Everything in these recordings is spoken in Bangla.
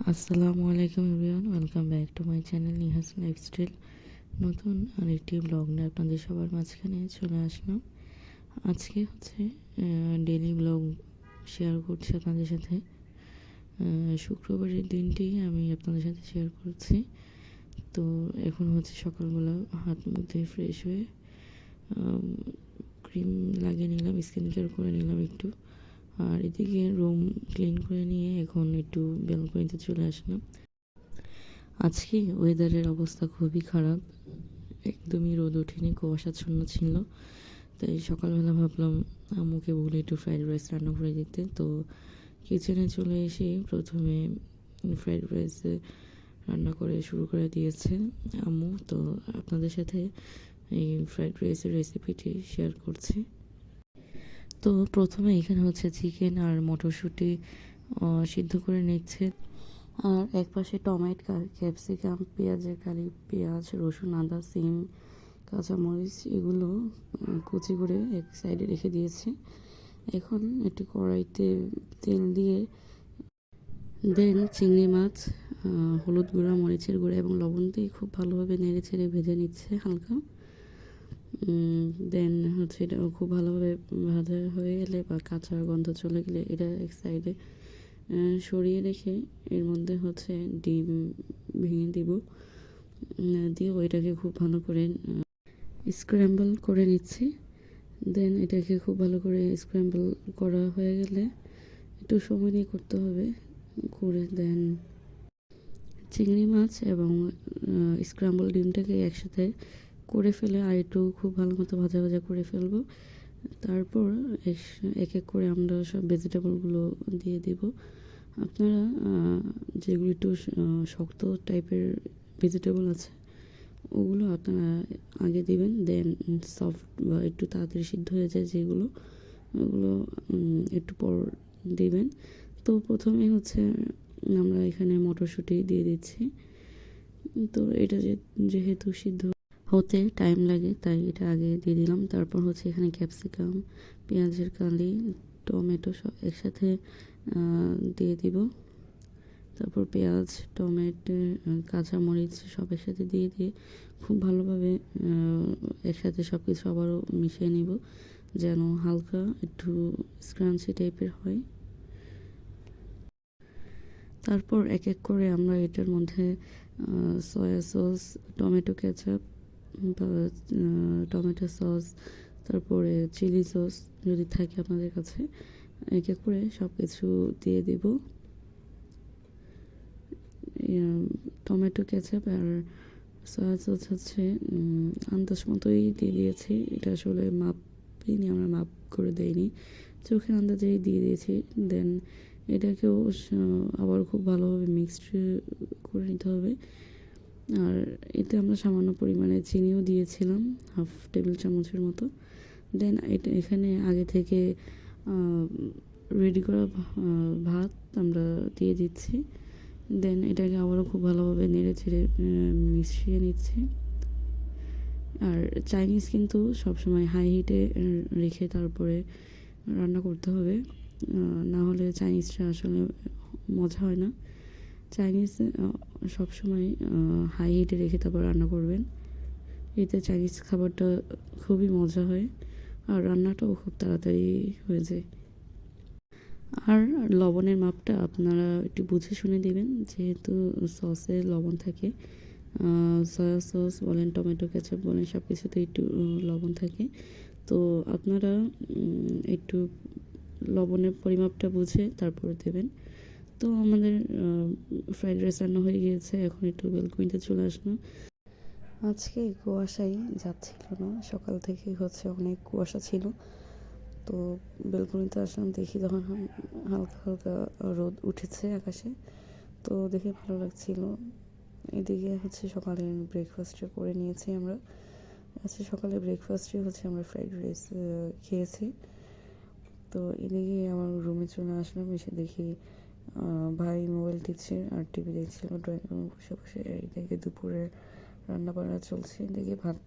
আসসালামু আলাইকুম everyone, welcome back to my channel Nihas lifestyle. নতুন আরেকটি ব্লগ নিয়ে আপনাদের সবার মাঝখানে চলে আসলাম। আজকে হচ্ছে ডেইলি ব্লগ শেয়ার করছি আপনাদের সাথে। শুক্রবারের দিনটি আমি আপনাদের সাথে শেয়ার করছি। তো এখন হচ্ছে সকালবেলা হাত মুখ ধুয়ে ফ্রেশ হয়ে ক্রিম লাগিয়ে নিলাম, স্কিন কেয়ার করে নিলাম একটু। আর এদিকে রুম ক্লিন করে নিয়ে এখন একটু ব্যালকনিতে চলে আসলাম। আজকে ওয়েদারের অবস্থা খুবই খারাপ, একদমই রোদ ওঠেনি, কুয়াশাচ্ছন্ন ছিল। তাই সকালবেলা ভাবলাম আম্মুকে বলে একটু ফ্রাইড রাইস রান্না করে দিতে। তো কিচেনে চলে এসে প্রথমে ফ্রাইড রাইস রান্না করে শুরু করে দিয়েছে আম্মু। তো আপনাদের সাথে এই ফ্রাইড রাইসের রেসিপিটি শেয়ার করছি। তো প্রথমে এখানে হচ্ছে চিকেন আর মটরশুঁটি সিদ্ধ করে নিচ্ছে। আর একপাশে টমেটো, ক্যাপসিকাম, পেঁয়াজের কালি, পেঁয়াজ, রসুন, আদা, সিম, কাঁচামরিচ এগুলো কুচি করে এক সাইডে রেখে দিয়েছে। এখন একটু কড়াইতে তেল দিয়ে দেন চিংড়ি মাছ হলুদ গুঁড়া, মরিচের গুঁড়া এবং লবণ দিয়ে খুব ভালোভাবে নেড়ে ছেড়ে ভেজে নিচ্ছে হালকা। দেন হচ্ছে এটা খুব ভালোভাবে ভাজা হয়ে গেলে বা কাঁচা গন্ধ চলে গেলে এটা এক সাইডে সরিয়ে রেখে এর মধ্যে হচ্ছে ডিম ভেঙে দিব, দিয়ে ওইটাকে খুব ভালো করে স্ক্র্যাম্বল করে নিচ্ছি। দেন এটাকে খুব ভালো করে স্ক্র্যাম্বল করা হয়ে গেলে একটু সময় নিয়ে করতে হবে, করে দেন চিংড়ি মাছ এবং স্ক্র্যাম্বল ডিমটাকে একসাথে করে ফেলে আর একটু খুব ভালো মতো ভাজা ভাজা করে ফেলবো। তারপর এক এক করে আমরা সব ভেজিটেবলগুলো দিয়ে দিব। আপনারা যেগুলো একটু শক্ত টাইপের ভেজিটেবল আছে ওগুলো আপনারা আগে দিবেন, দেন সফট বা একটু তাড়াতাড়ি সিদ্ধ হয়ে যায় যেগুলো, ওগুলো একটু পর দিবেন। তো প্রথমে হচ্ছে আমরা এখানে মটরশুঁটি দিয়ে দিচ্ছি। তো এটা যেহেতু সিদ্ধ হতে টাইম লাগে তাই এটা আগে দিয়ে দিলাম। তারপর হচ্ছে এখানে ক্যাপসিকাম, পেঁয়াজের কালি, টমেটো সব একসাথে দিয়ে দিব। তারপর পেঁয়াজ, টমেটো, কাঁচামরিচ সব একসাথে দিয়ে খুব ভালোভাবে একসাথে সব কিছু আবারও মিশিয়ে নিব যেন হালকা একটু স্ক্রাঞ্চি টাইপের হয়। তারপর এক এক করে আমরা এটার মধ্যে সয়া সস, টমেটো কেচাপ বা টমেটো সস, তারপরে চিলি সস যদি থাকে আপনাদের কাছে, এক এক করে সব কিছু দিয়ে দিব। টমেটো কেচাপ আর সয়া সস হচ্ছে আন্দাজ মতোই দিয়ে দিয়েছি। এটা আসলে মাপিনি, আমরা মাপ করে দেইনি, চোখের আন্দাজেই দিয়ে দিয়েছি। দেন এটাকেও আবার খুব ভালোভাবে মিক্সড করে নিতে হবে। আর এতে আমরা সামান্য পরিমাণে চিনিও দিয়েছিলাম, হাফ টেবিল চামচের মতো। দেন এটা এখানে আগে থেকে রেডি করা ভাত আমরা দিয়ে দিচ্ছি। দেন এটাকে আবারও খুব ভালোভাবে নেড়ে ছেড়ে মিশিয়ে নিচ্ছি। আর চাইনিজ কিন্তু সবসময় হাই হিটে রেখে তারপরে রান্না করতে হবে, না হলে চাইনিজটা আসলে মজা হয় না। চাইনিজ সবসময় হাই হিটে রেখে তারপর রান্না করবেন, এতে চাইনিজ খাবারটা খুবই মজা হয় আর রান্নাটাও খুব তাড়াতাড়ি হয়ে যায়। আর লবণের মাপটা আপনারা একটু বুঝে শুনে দিবেন, যেহেতু সসে লবণ থাকে। সয়া সস বলেন, টমেটো কেচাপ বলেন, সব কিছুতে একটু লবণ থাকে। তো আপনারা একটু লবণের পরিমাপটা বুঝে তারপরে দেবেন। তো আমাদের ফ্রাইড রাইস রান্না হয়ে গিয়েছে, এখন একটু বেলকনিতে চলে আসলাম। আজকে কুয়াশাই যাচ্ছিল না, সকাল থেকে হচ্ছে অনেক কুয়াশা ছিল। তো বেলকনিতে আসলাম, দেখি তখন হালকা হালকা রোদ উঠেছে আকাশে, তো দেখে ভালো লাগছিল। এদিকে হচ্ছে সকালে ব্রেকফাস্টটা করে নিয়েছি আমরা। আজকে সকালে ব্রেকফাস্টে হচ্ছে আমরা ফ্রাইড রাইস খেয়েছি। তো এদিকে আমার রুমে চলে আসলাম, এসে দেখি ভাই মোবাইল টিপছে আর টিভি দেখছিল ড্রয়িং রুমে বসে বসে। এদিকে দুপুরে রান্না বান্না চলছে, এদিকে ভাত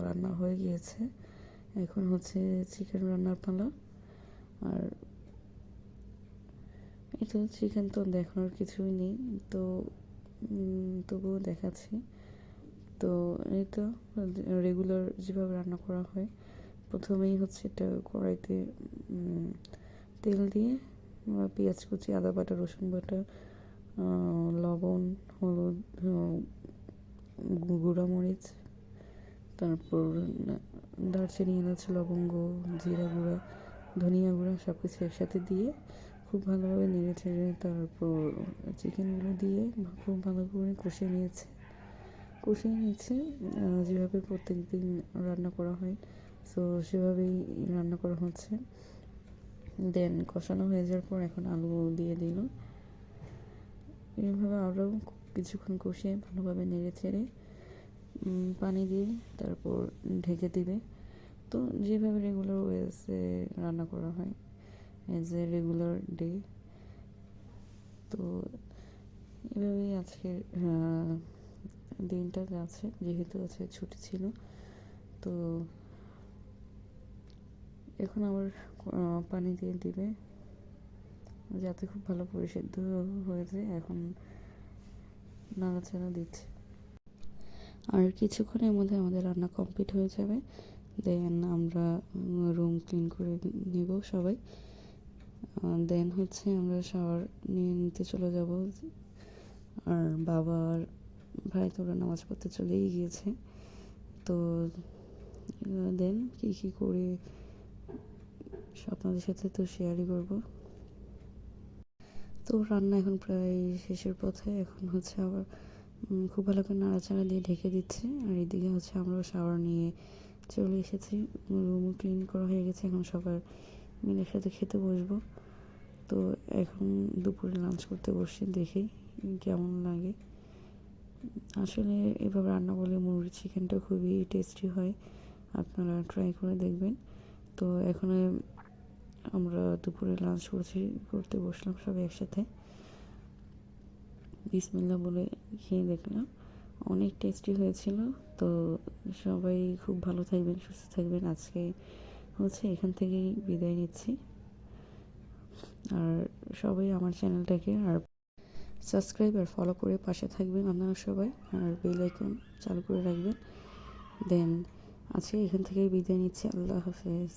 রান্না হয়ে গিয়েছে, এখন হচ্ছে চিকেন রান্নার পালা। আর এই তো চিকেন তো দেখানোর কিছুই নেই, তো তবুও দেখাচ্ছি। তো এই তো রেগুলার যেভাবে রান্না করা হয়, প্রথমেই হচ্ছে এটা কড়াইতে তেল দিয়ে পেঁয়াজ কুচি, আদা বাটা, রসুন বাটা, লবণ, হলুদ, গুঁড়া মরিচ, তারপর দারচিনি, এলাচ, লবঙ্গ, জিরা গুঁড়া, ধনিয়া গুঁড়া সব কিছু একসাথে দিয়ে খুব ভালোভাবে নেড়ে চেড়ে তারপর চিকেনগুলো দিয়ে খুব ভালো করে কষিয়ে নিচ্ছে যেভাবে প্রত্যেক দিন রান্না করা হয়, সো সেভাবেই রান্না করা হচ্ছে। দেন কষানো হয়ে যাওয়ার পর এখন আলু দিয়ে দিল। এইভাবে আরও কিছুক্ষণ কষিয়ে ভালোভাবে নেড়ে চেড়ে পানি দিয়ে তারপর ঢেকে দিবে। তো যেভাবে রেগুলার ওয়েজে রান্না করা হয় এজ এ রেগুলার ডে, তো এভাবেই আজকের দিনটা যাচ্ছে, যেহেতু আজকে ছুটি ছিল। তো এখন আবার পানি দিয়ে দিবে যাতে খুব ভালো পরিসিদ্ধ হয়ে যায়। এখন নাড়াচাড়া দিচ্ছে, আর কিছুক্ষণের মধ্যে আমাদের রান্না কমপ্লিট হয়ে যাবে। দেন আমরা রুম ক্লিন করে নিব সবাই। দেন হচ্ছে আমরা শাওয়ার নিতে চলে যাব। আর বাবা আর ভাই তো ওরা নামাজ পড়তে চলেই গিয়েছে। তো দেন কী করে আপনাদের সাথে তো শেয়ারই করব। তো রান্না এখন প্রায় শেষের পথে। এখন হচ্ছে আবার খুব ভালো করে নাড়াচাড়া দিয়ে ঢেকে দিচ্ছে। আর এদিকে হচ্ছে আমরাও শাওয়ার নিয়ে চলে এসেছি, রুমও ক্লিন করা হয়ে গেছে। এখন সবার মিলে একসাথে খেতে বসবো। তো এখন দুপুরে লাঞ্চ করতে বসছি, দেখি কেমন লাগে। আসলে এভাবে রান্না করলে মুরগির চিকেনটা খুবই টেস্টি হয়, আপনারা ট্রাই করে দেখবেন। তো এখন আমরা দুপুরে লাঞ্চ করতে বসলাম সবাই একসাথে। বিসমিল্লাহ বলে খেয়ে দেখলাম, অনেক টেস্টি হয়েছিল। তো সবাই খুব ভালো থাকবেন, সুস্থ থাকবেন। আজকে হচ্ছে এখান থেকেই বিদায় নিচ্ছি। আর সবাই আমার চ্যানেলটাকে আর সাবস্ক্রাইব আর ফলো করে পাশে থাকবেন আপনারা সবাই, আর বেল আইকন চালু করে রাখবেন। দেন আজকে এখান থেকেই বিদায় নিচ্ছি। আল্লাহ হাফেজ।